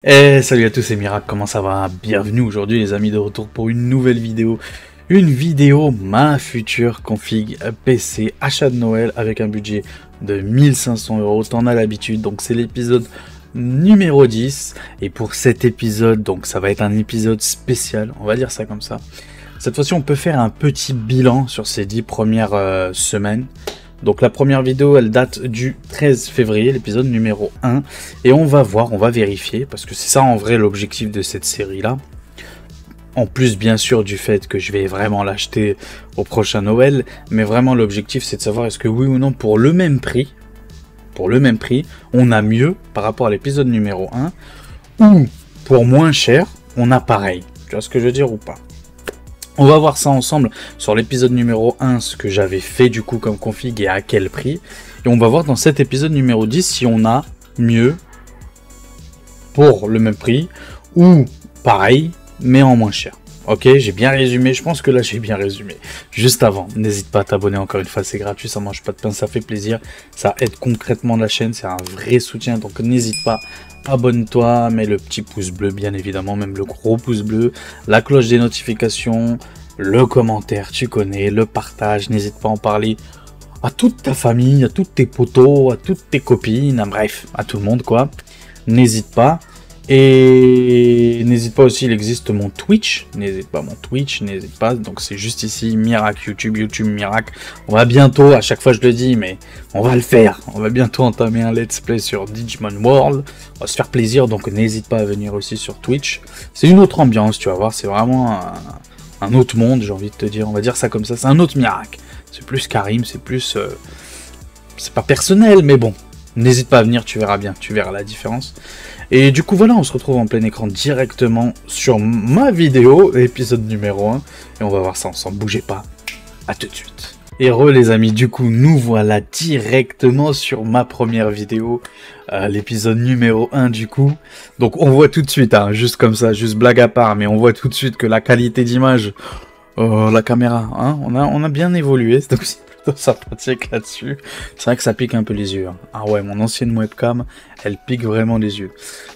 Salut à tous, c'est Mirac, comment ça va? Bienvenue aujourd'hui les amis, de retour pour une nouvelle vidéo. Une vidéo, ma future config PC, achat de Noël avec un budget de 1500 €, t'en as l'habitude, donc c'est l'épisode numéro 10. Et pour cet épisode, donc ça va être un épisode spécial, on va dire ça comme ça. Cette fois-ci on peut faire un petit bilan sur ces 10 premières semaines. Donc la première vidéo, elle date du 13 février, l'épisode numéro 1. Et on va voir, on va vérifier, parce que c'est ça en vrai l'objectif de cette série-là. En plus bien sûr du fait que je vais vraiment l'acheter au prochain Noël. Mais vraiment l'objectif c'est de savoir est-ce que oui ou non pour le même prix, on a mieux par rapport à l'épisode numéro 1. Ou pour moins cher, on a pareil. Tu vois ce que je veux dire ou pas? On va voir ça ensemble sur l'épisode numéro 1, ce que j'avais fait du coup comme config et à quel prix. Et on va voir dans cet épisode numéro 10 si on a mieux pour le même prix ou pareil mais en moins cher. Ok, j'ai bien résumé, je pense que là j'ai bien résumé. Juste avant, n'hésite pas à t'abonner encore une fois, c'est gratuit, ça mange pas de pain, ça fait plaisir. Ça aide concrètement la chaîne, c'est un vrai soutien, donc n'hésite pas. Abonne-toi, mets le petit pouce bleu bien évidemment, même le gros pouce bleu, la cloche des notifications, le commentaire, tu connais, le partage, n'hésite pas à en parler à toute ta famille, à tous tes potos, à toutes tes copines, bref, à tout le monde quoi. N'hésite pas. Et n'hésite pas aussi, il existe mon Twitch, n'hésite pas, donc c'est juste ici, Mirac, YouTube Mirac. On va bientôt, à chaque fois je le dis, mais on va le faire, on va bientôt entamer un let's play sur Digimon World, on va se faire plaisir, donc n'hésite pas à venir aussi sur Twitch. C'est une autre ambiance, tu vas voir, c'est vraiment un autre monde, j'ai envie de te dire, on va dire ça comme ça, c'est un autre Mirac. C'est plus Karim, c'est plus... c'est pas personnel, mais bon, n'hésite pas à venir, tu verras bien, tu verras la différence. Et du coup voilà, on se retrouve en plein écran directement sur ma vidéo, épisode numéro 1. Et on va voir ça ensemble, bougez pas, à tout de suite. Et les amis, du coup nous voilà directement sur ma première vidéo, l'épisode numéro 1 du coup. Donc on voit tout de suite, hein, juste comme ça, juste blague à part, mais on voit tout de suite que la qualité d'image, la caméra, hein, on a bien évolué, donc sympathique là-dessus. C'est vrai que ça pique un peu les yeux. Hein. Ah ouais, mon ancienne webcam, elle pique vraiment les yeux.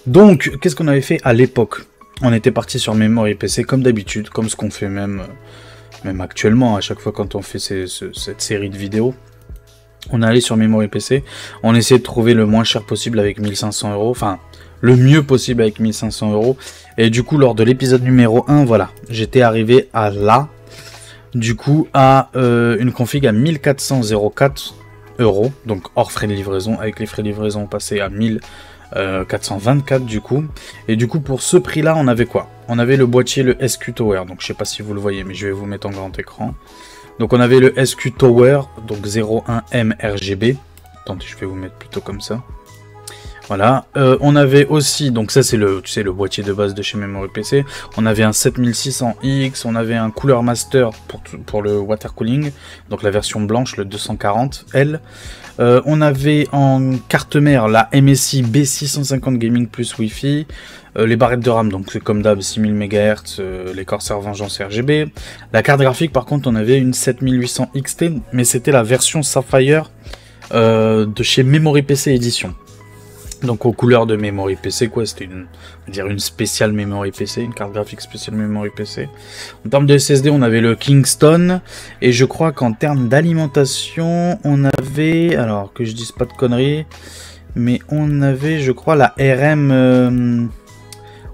Donc, qu'est-ce qu'on avait fait à l'époque? On était parti sur Memory PC comme d'habitude, comme ce qu'on fait même actuellement, à chaque fois quand on fait cette série de vidéos. On est allé sur Memory PC, on essayait de trouver le moins cher possible avec 1500 €, enfin, le mieux possible avec 1500 €. Et du coup, lors de l'épisode numéro 1, voilà, j'étais arrivé à là. Du coup, à une config à 1404 €, donc hors frais de livraison. Avec les frais de livraison, on passait à 1424 du coup. Et du coup, pour ce prix-là, on avait quoi? On avait le boîtier, le SQ Tower. Donc, je sais pas si vous le voyez, mais je vais vous mettre en grand écran. Donc, on avait le SQ Tower, donc 01M RGB. Attendez, je vais vous mettre plutôt comme ça. Voilà, on avait aussi, donc ça c'est le, tu sais, le boîtier de base de chez Memory PC. On avait un 7600X, on avait un Cooler Master pour le water cooling, donc la version blanche, le 240L. On avait en carte mère la MSI B650 Gaming plus Wi-Fi, les barrettes de RAM, donc c'est comme d'hab 6000 MHz, les Corsair Vengeance RGB. La carte graphique par contre on avait une 7800 XT, mais c'était la version Sapphire de chez Memory PC Edition. Donc aux couleurs de Memory PC, quoi, c'était une spéciale Memory PC, une carte graphique spéciale Memory PC. En termes de SSD, on avait le Kingston, et je crois qu'en termes d'alimentation, on avait, alors que je dise pas de conneries, mais on avait, je crois, la RM...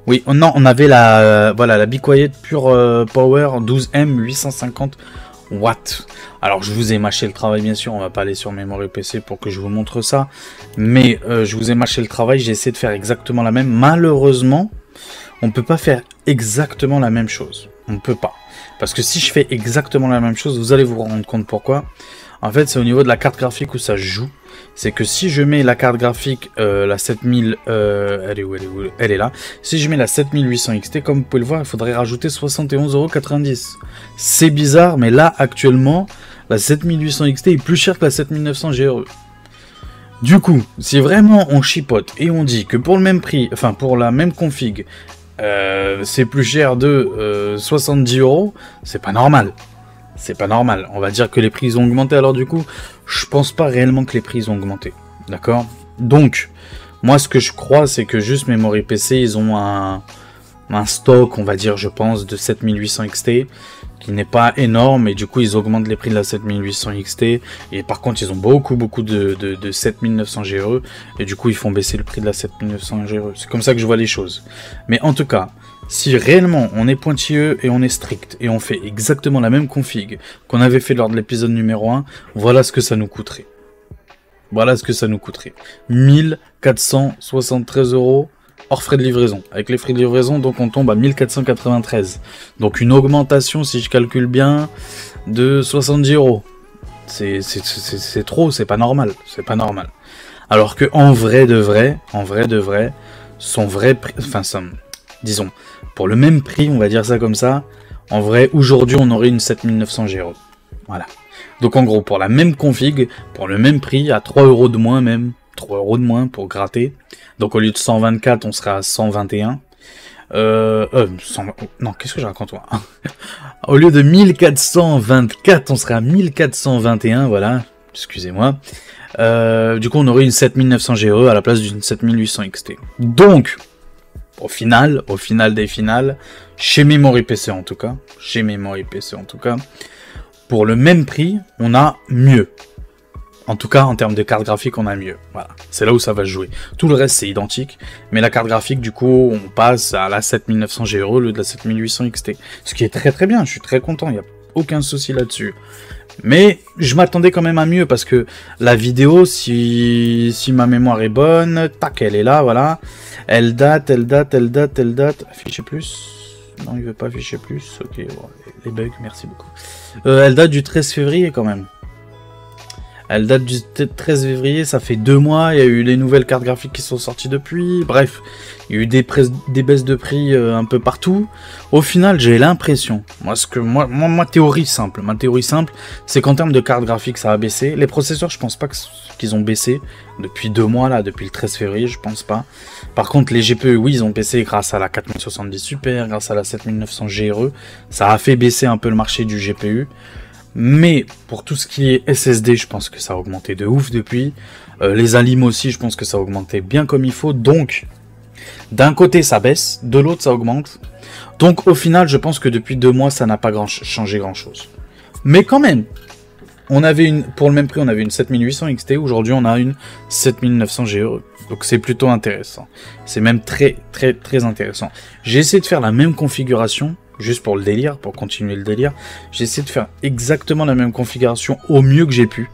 oui, non, on avait la, voilà, la Be Quiet Pure Power 12M 850 watts. Alors je vous ai mâché le travail bien sûr, on va pas aller sur Memory PC pour que je vous montre ça, mais je vous ai mâché le travail, j'ai essayé de faire exactement la même. Malheureusement, on peut pas faire exactement la même chose, on peut pas, parce que si je fais exactement la même chose, vous allez vous rendre compte pourquoi. En fait, c'est au niveau de la carte graphique où ça joue. C'est que si je mets la carte graphique, la 7000, elle est où? Elle est là. Si je mets la 7800 XT, comme vous pouvez le voir, il faudrait rajouter 71,90 €. C'est bizarre, mais là, actuellement, la 7800 XT est plus chère que la 7900 GRE. Du coup, si vraiment on chipote et on dit que pour le même prix, enfin pour la même config, c'est plus cher de 70 €, c'est pas normal. C'est pas normal. On va dire que les prix ont augmenté. Alors du coup, je pense pas réellement que les prix ont augmenté. D'accord? Donc, Moi, ce que je crois, c'est que juste Memory PC, ils ont un stock, on va dire, je pense, de 7800 XT, qui n'est pas énorme, et du coup, ils augmentent les prix de la 7800 XT, et par contre, ils ont beaucoup de 7900 GRE, et du coup, ils font baisser le prix de la 7900 GRE. C'est comme ça que je vois les choses. Mais en tout cas, si réellement on est pointilleux et on est strict, et on fait exactement la même config qu'on avait fait lors de l'épisode numéro 1, voilà ce que ça nous coûterait. Voilà ce que ça nous coûterait. 1473 € hors frais de livraison. Avec les frais de livraison, donc on tombe à 1493. Donc une augmentation, si je calcule bien, de 70 €. C'est trop, c'est pas normal. C'est pas normal. Alors que en vrai de vrai, son vrai prix, enfin, disons, pour le même prix, on va dire ça comme ça, en vrai, aujourd'hui, on aurait une 7900 GRE. Voilà. Donc en gros, pour la même config, pour le même prix, à 3 € de moins même, 3 € de moins pour gratter. Donc au lieu de 124, on serait à 121. Non, qu'est-ce que je raconte moi? Au lieu de 1424, on serait à 1421, voilà. Excusez-moi. Du coup, on aurait une 7900 GRE à la place d'une 7800 XT. Donc, au final des finales, chez Memory PC en tout cas, pour le même prix, on a mieux. En tout cas, en termes de carte graphique, on a mieux. Voilà, c'est là où ça va se jouer. Tout le reste, c'est identique. Mais la carte graphique, du coup, on passe à la 7900 GRE au lieu de la 7800 XT. Ce qui est très très bien, je suis très content, il n'y a aucun souci là-dessus. Mais je m'attendais quand même à mieux, parce que la vidéo, si ma mémoire est bonne, tac, elle est là, voilà. Elle date. Afficher plus. Non, il veut pas afficher plus. Ok, bon, les bugs, merci beaucoup. Elle date du 13 février quand même. Elle date du 13 février, ça fait 2 mois, il y a eu les nouvelles cartes graphiques qui sont sorties depuis, bref, il y a eu des baisses de prix un peu partout. Au final, j'ai l'impression, ma théorie simple, c'est qu'en termes de cartes graphiques, ça a baissé. Les processeurs, je pense pas qu'ils ont baissé depuis 2 mois, là, depuis le 13 février, je pense pas. Par contre, les GPU, oui, ils ont baissé grâce à la 4070 Super, grâce à la 7900 GRE, ça a fait baisser un peu le marché du GPU. Mais pour tout ce qui est SSD, je pense que ça a augmenté de ouf depuis. Les alim aussi, je pense que ça a augmenté bien comme il faut. Donc, d'un côté, ça baisse, de l'autre, ça augmente. Donc, au final, je pense que depuis 2 mois, ça n'a pas changé grand-chose. Mais quand même, pour le même prix, on avait une 7800 XT. Aujourd'hui, on a une 7900 GRE. Donc, c'est plutôt intéressant. C'est même très, très, très intéressant. J'ai essayé de faire la même configuration. Juste pour le délire, pour continuer le délire, j'ai essayé de faire exactement la même configuration au mieux que j'ai pu.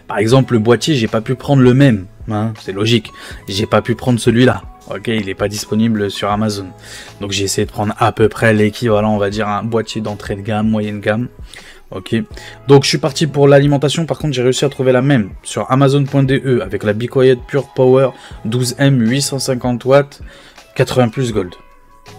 Par exemple, le boîtier, j'ai pas pu prendre le même. Hein, c'est logique. J'ai pas pu prendre celui-là. Ok, il n'est pas disponible sur Amazon. Donc j'ai essayé de prendre à peu près l'équivalent, on va dire, un boîtier d'entrée de gamme, moyenne gamme. Ok. Donc je suis parti pour l'alimentation. Par contre, j'ai réussi à trouver la même sur Amazon.de avec la Be Quiet Pure Power 12M 850 watts 80 plus Gold.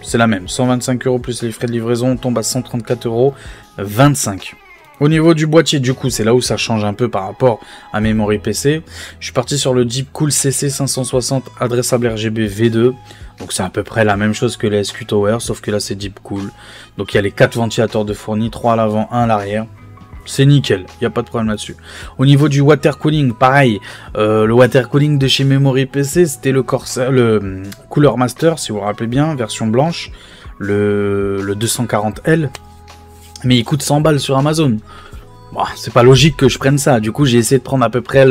C'est la même, 125 € plus les frais de livraison, on tombe à 134,25 €. Au niveau du boîtier, du coup, c'est là où ça change un peu par rapport à Memory PC. Je suis parti sur le Deepcool CC560 adressable RGB V2. Donc c'est à peu près la même chose que les SQ Tower, sauf que là c'est Deepcool. Donc il y a les 4 ventilateurs de fournis, 3 à l'avant, 1 à l'arrière. C'est nickel, il n'y a pas de problème là-dessus. Au niveau du water cooling, pareil, le water cooling de chez Memory PC, c'était le Cooler Master, si vous vous rappelez bien, version blanche, le 240L, mais il coûte 100 balles sur Amazon. Bon, c'est pas logique que je prenne ça, du coup j'ai essayé de prendre à peu près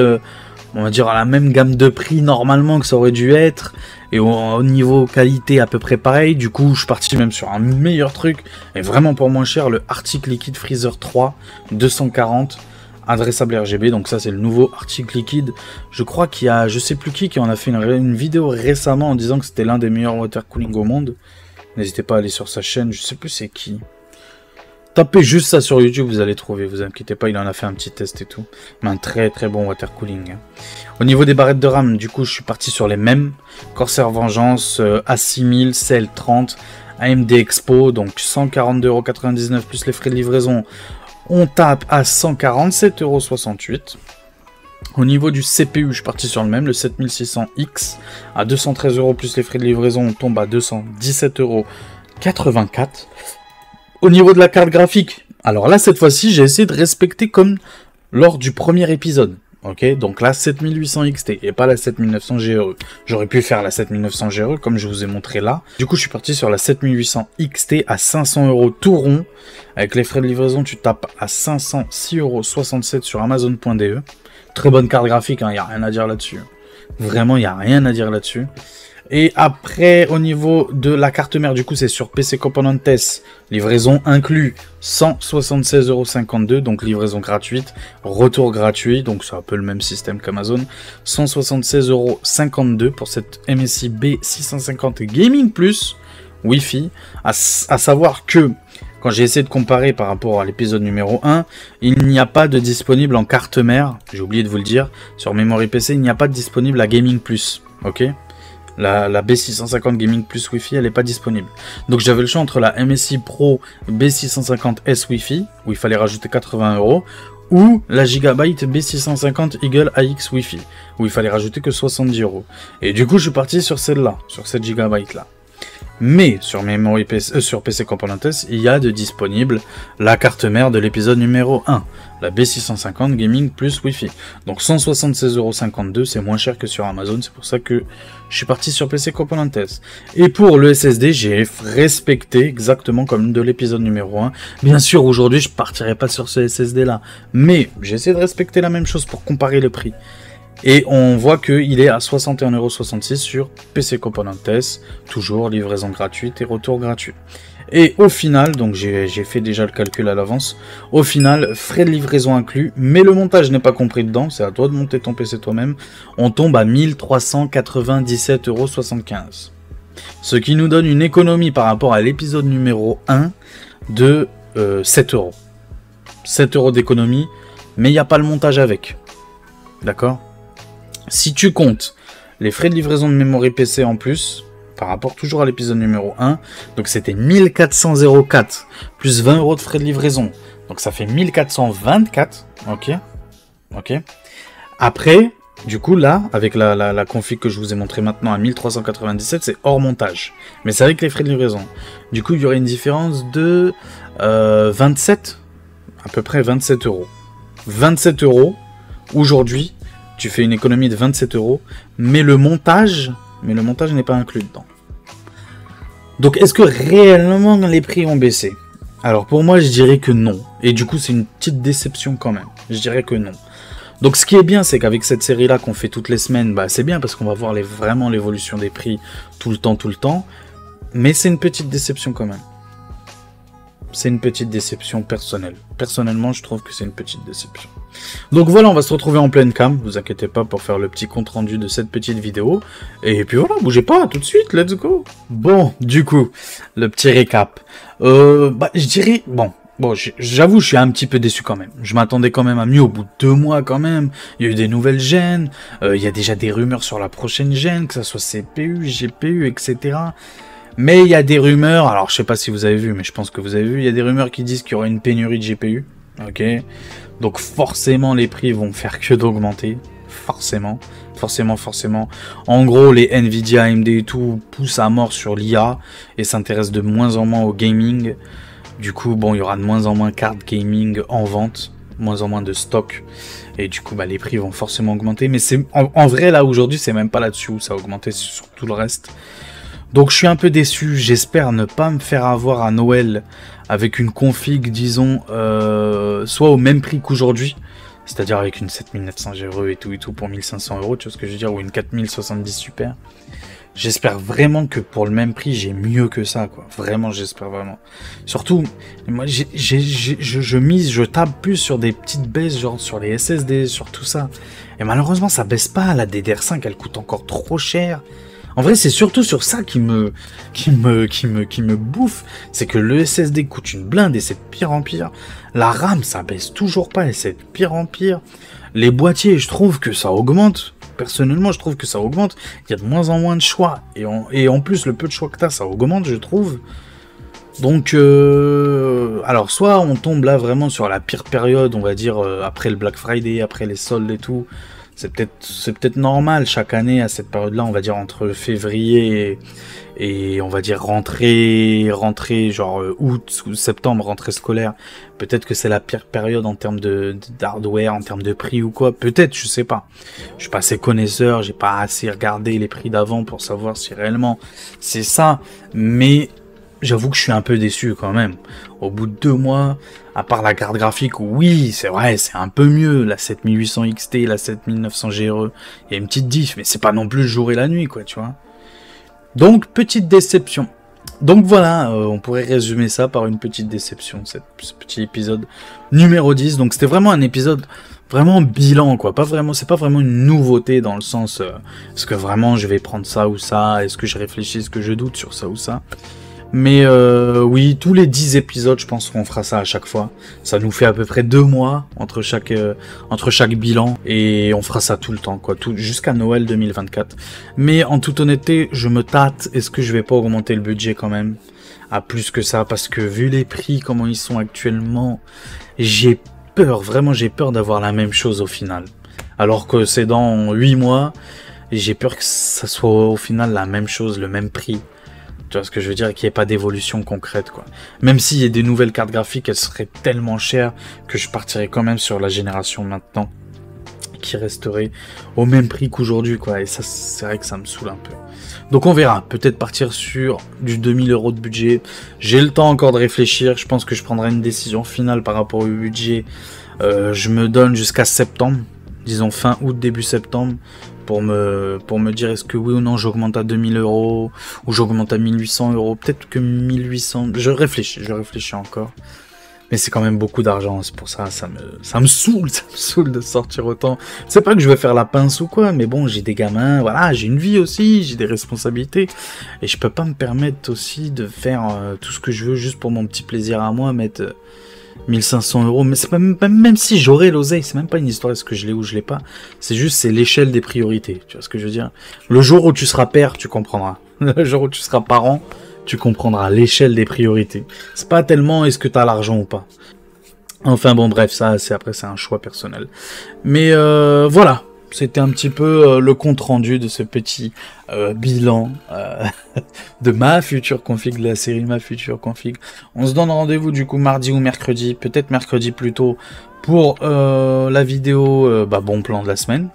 on va dire la même gamme de prix normalement que ça aurait dû être, et au niveau qualité à peu près pareil. Du coup je suis parti même sur un meilleur truc, et vraiment pour moins cher, le Arctic Liquid Freezer 3 240 adressable RGB. Donc ça c'est le nouveau Arctic Liquid. Je crois qu'il y a, je sais plus qui en a fait une vidéo récemment en disant que c'était l'un des meilleurs water cooling au monde. N'hésitez pas à aller sur sa chaîne, je sais plus c'est qui. Tapez juste ça sur YouTube, vous allez trouver, vous inquiétez pas, il en a fait un petit test et tout. Mais un très très bon water cooling. Au niveau des barrettes de RAM, du coup je suis parti sur les mêmes. Corsair Vengeance, A6000, CL30, AMD Expo, donc 142,99 € plus les frais de livraison. On tape à 147,68 €. Au niveau du CPU, je suis parti sur le même, le 7600X, à 213 € plus les frais de livraison, on tombe à 217,84 €. Au niveau de la carte graphique, alors là cette fois-ci j'ai essayé de respecter comme lors du premier épisode. Ok, donc la 7800 XT et pas la 7900 GRE. J'aurais pu faire la 7900 GRE comme je vous ai montré là. Du coup, je suis parti sur la 7800 XT à 500 € tout rond. Avec les frais de livraison, tu tapes à 506,67 € sur Amazon.de. Très bonne carte graphique, il n'y a rien à dire là-dessus. Vraiment, il n'y a rien à dire là-dessus. Et après, au niveau de la carte mère, du coup, c'est sur PC Componentes, livraison inclus, 176,52 €, donc livraison gratuite, retour gratuit, donc c'est un peu le même système qu'Amazon, 176,52 € pour cette MSI B650 Gaming Plus Wi-Fi, à savoir que, quand j'ai essayé de comparer par rapport à l'épisode numéro 1, il n'y a pas de disponible en carte mère, j'ai oublié de vous le dire, sur Memory PC, il n'y a pas de disponible à Gaming Plus, ok ? La B650 Gaming Plus Wi-Fi, elle n'est pas disponible. Donc j'avais le choix entre la MSI Pro B650S Wi-Fi, où il fallait rajouter 80 €, ou la Gigabyte B650 Eagle AX Wi-Fi, où il fallait rajouter que 70 €. Et du coup, je suis parti sur celle-là, sur cette Gigabyte là. Mais sur Memory PC, sur PC Componentes, il y a de disponible la carte mère de l'épisode numéro 1, la B650 Gaming Plus Wi-Fi. Donc 176,52 €, c'est moins cher que sur Amazon, c'est pour ça que je suis parti sur PC Componentes. Et pour le SSD, j'ai respecté exactement comme de l'épisode numéro 1. Bien sûr, aujourd'hui, je partirai pas sur ce SSD là, mais j'ai essayé de respecter la même chose pour comparer le prix. Et on voit qu'il est à 61,66 € sur PC Componentes, toujours livraison gratuite et retour gratuit. Et au final, donc j'ai fait déjà le calcul à l'avance, au final, frais de livraison inclus, mais le montage n'est pas compris dedans, c'est à toi de monter ton PC toi-même, on tombe à 1397,75 €. Ce qui nous donne une économie par rapport à l'épisode numéro 1 de 7 €. 7 € d'économie, mais il n'y a pas le montage avec. D'accord ? Si tu comptes les frais de livraison de Memory PC en plus, par rapport toujours à l'épisode numéro 1, donc c'était 1404, plus 20 € de frais de livraison, donc ça fait 1424, ok. Après, du coup là, avec la config que je vous ai montré maintenant à 1397, c'est hors montage, mais c'est avec les frais de livraison. Du coup, il y aurait une différence de 27, à peu près 27 €. 27 € aujourd'hui. Tu fais une économie de 27 €, mais le montage n'est pas inclus dedans. Donc, est-ce que réellement les prix ont baissé? Alors, pour moi, je dirais que non. Et du coup, c'est une petite déception quand même. Je dirais que non. Donc, ce qui est bien, c'est qu'avec cette série-là qu'on fait toutes les semaines, bah, c'est bien parce qu'on va voir vraiment l'évolution des prix tout le temps. Mais c'est une petite déception quand même. C'est une petite déception personnelle. Personnellement, je trouve que c'est une petite déception. Donc voilà, on va se retrouver en pleine cam, vous inquiétez pas pour faire le petit compte rendu de cette petite vidéo. Et puis voilà, bougez pas, tout de suite, let's go. Bon, du coup, le petit récap. Je dirais, bon, j'avoue, je suis un petit peu déçu quand même. Je m'attendais quand même à mieux au bout de 2 mois quand même. Il y a eu des nouvelles gènes, il y a déjà des rumeurs sur la prochaine gène, que ça soit CPU, GPU, etc. Mais il y a des rumeurs, alors je sais pas si vous avez vu, mais je pense que vous avez vu, il y a des rumeurs qui disent qu'il y aura une pénurie de GPU. Ok, donc forcément les prix vont faire que d'augmenter, forcément. En gros, les Nvidia, AMD et tout poussent à mort sur l'IA et s'intéressent de moins en moins au gaming. Du coup, bon, il y aura de moins en moins de cartes gaming en vente, moins en moins de stock. Et du coup, bah, les prix vont forcément augmenter. Mais c'est en vrai, là, aujourd'hui, c'est même pas là-dessus où ça a augmenté, c'est sur tout le reste. Donc je suis un peu déçu, j'espère ne pas me faire avoir à Noël avec une config, disons, soit au même prix qu'aujourd'hui, c'est-à-dire avec une 7900 GRE et tout pour 1500 €, tu vois ce que je veux dire, ou une 4070 Super. J'espère vraiment que pour le même prix, j'ai mieux que ça, quoi. Vraiment, j'espère vraiment. Surtout, moi, je tape plus sur des petites baisses, genre sur les SSD, sur tout ça. Et malheureusement, ça baisse pas, la DDR5, elle coûte encore trop cher. En vrai, c'est surtout sur ça qui me bouffe. C'est que le SSD coûte une blinde et c'est de pire en pire. La RAM, ça baisse toujours pas et c'est de pire en pire. Les boîtiers, je trouve que ça augmente. Personnellement, je trouve que ça augmente. Il y a de moins en moins de choix. Et en plus, le peu de choix que t'as, ça augmente, je trouve. Donc, alors, soit on tombe là vraiment sur la pire période, on va dire, après le Black Friday, après les soldes et tout. c'est peut-être normal chaque année à cette période-là, on va dire entre février et on va dire rentrée genre août ou septembre, rentrée scolaire. Peut-être que c'est la pire période en termes d'hardware, en termes de prix ou quoi. Peut-être, je sais pas. Je suis pas assez connaisseur, j'ai pas assez regardé les prix d'avant pour savoir si réellement c'est ça. Mais j'avoue que je suis un peu déçu quand même. Au bout de 2 mois, à part la carte graphique, oui, c'est vrai, c'est un peu mieux. La 7800 XT, la 7900 GRE, il y a une petite diff, mais c'est pas non plus le jour et la nuit, quoi, tu vois. Donc, petite déception. Donc voilà, on pourrait résumer ça par une petite déception, ce petit épisode numéro 10. Donc c'était vraiment un épisode vraiment bilan, quoi. Pas vraiment, c'est pas vraiment une nouveauté dans le sens, est-ce que vraiment je vais prendre ça ou ça, est-ce que je réfléchis, est-ce que je doute sur ça ou ça. Mais oui, tous les 10 épisodes, je pense qu'on fera ça à chaque fois. Ça nous fait à peu près 2 mois entre chaque bilan. Et on fera ça tout le temps, quoi, jusqu'à Noël 2024. Mais en toute honnêteté, je me tâte. Est-ce que je vais pas augmenter le budget quand même à plus que ça? Parce que vu les prix, comment ils sont actuellement, j'ai peur, vraiment j'ai peur d'avoir la même chose au final. Alors que c'est dans 8 mois, et j'ai peur que ça soit au final la même chose, le même prix. Tu vois ce que je veux dire, qu'il n'y ait pas d'évolution concrète, quoi. Même s'il y a des nouvelles cartes graphiques, elles seraient tellement chères que je partirais quand même sur la génération maintenant, qui resterait au même prix qu'aujourd'hui, quoi. Et ça, c'est vrai que ça me saoule un peu. Donc on verra, peut-être partir sur du 2000 € de budget. J'ai le temps encore de réfléchir, je pense que je prendrai une décision finale par rapport au budget. Je me donne jusqu'à septembre, disons fin août, début septembre, pour me dire est-ce que oui ou non j'augmente à 2000 € ou j'augmente à 1800 €. Peut-être que 1800, je réfléchis encore. Mais c'est quand même beaucoup d'argent, c'est pour ça, ça me saoule de sortir autant. C'est pas que je veux faire la pince ou quoi, mais bon, j'ai des gamins, voilà, j'ai une vie aussi, j'ai des responsabilités. Et je peux pas me permettre aussi de faire tout ce que je veux juste pour mon petit plaisir à moi, mettre 1500 €. Mais c'est pas même si j'aurais l'oseille, c'est même pas une histoire est-ce que je l'ai ou je l'ai pas. C'est juste, c'est l'échelle des priorités, tu vois ce que je veux dire. Le jour où tu seras père, tu comprendras. Le jour où tu seras parent, tu comprendras l'échelle des priorités. C'est pas tellement est-ce que t'as l'argent ou pas. Enfin bon bref, ça c'est un choix personnel. Mais voilà, c'était un petit peu le compte rendu de ce petit bilan de ma future config, de la série Ma Future Config. On se donne rendez-vous du coup mardi ou mercredi, peut-être mercredi plus tôt, pour la vidéo bon plan de la semaine.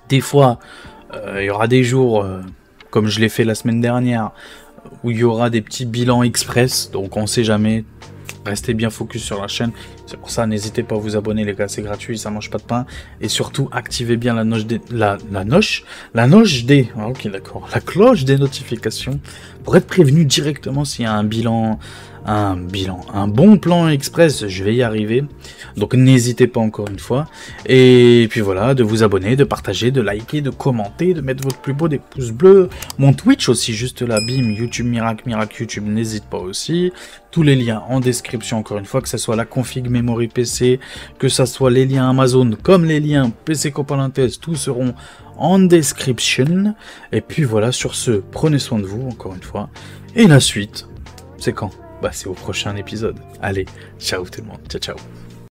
Des fois, il y aura des jours, comme je l'ai fait la semaine dernière, où il y aura des petits bilans express, donc on sait jamais. Restez bien focus sur la chaîne, c'est pour ça n'hésitez pas à vous abonner les gars, c'est gratuit, ça mange pas de pain, et surtout activez bien la noche des, ok d'accord, la cloche des notifications pour être prévenu directement s'il y a un bon plan express, je vais y arriver, donc n'hésitez pas encore une fois, et puis voilà, de vous abonner, de partager, de liker, de commenter, de mettre votre plus beau des pouces bleus, mon Twitch aussi juste là, bim, YouTube Miracle YouTube, n'hésite pas aussi, tous les liens en description encore une fois, que ce soit la config memory PC, que ce soit les liens Amazon, comme les liens PC Componentes, tous seront en description, et puis voilà, sur ce, prenez soin de vous encore une fois, et la suite, c'est quand ? Bah c'est au prochain épisode. Allez, ciao tout le monde, ciao ciao.